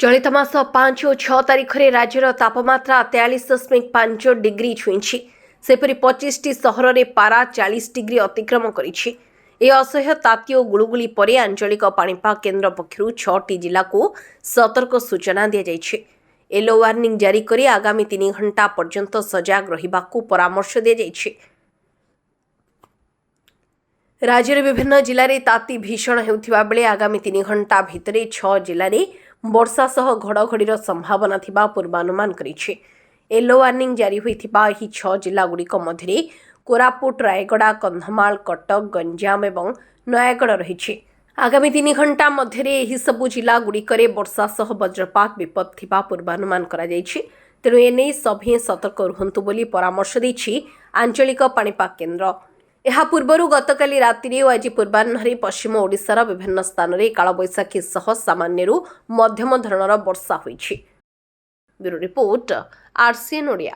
चलित मास 5 और 6 तारिख में राज्यर तापमात्रा 43.5 डिग्री छुईंछि। सेपरि 25टी सहर में पारा 40 डिग्री अतिक्रम करिछि। असह्य ताती और गुळुगुळी परे आंचलिक पाणीपाग केन्द्र पक्षरु 6टी जिला को सतर्क सूचना दिया जायछि। येलो वार्निंग जारी करी आगामी 3 घंटा पर्यंत सजग रहिबाकू परामर्श दिया जायछि। राज्य विभिन्न जिले में ताती भीषण होउथिबा बेले आगामी 3 घंटा भितरे 6 जिले में वर्षा सह घड़घड़ीर संभावना थिबा पूर्वानुमान करिछि। येलो वार्निंग जारी होइथिबा एही 6 जिला गुड़िक मध्य कोरापुट, रायगड़ा, कंधमाल, कटक, गंजाम एवं नयागढ़ रहिछि। आगामी 3 घंटा मध्य एही सबु जिला गुड़िकरे वर्षा सह वज्रपात विपद थिबा पूर्वानुमान करा जायछि। तेणु एने सभे सतर्क रुहंतु बोली परामर्श दैछि आंचलिक पाणीपाग केन्द्र। ଏହା ପୂର୍ବରୁ ଗତକାଲି ରାତିରେ ଓ ଆଜି ପୂର୍ବାହ୍ନରେ ପଶ୍ଚିମ ଓଡ଼ିଶାର ବିଭିନ୍ନ ସ୍ଥାନରେ କାଳବୈଶାଖୀ ସହ ସାମାନ୍ୟରୁ ମଧ୍ୟମ ଧରଣର ବର୍ଷା ହୋଇଛି। Bureau report, RCN Odia.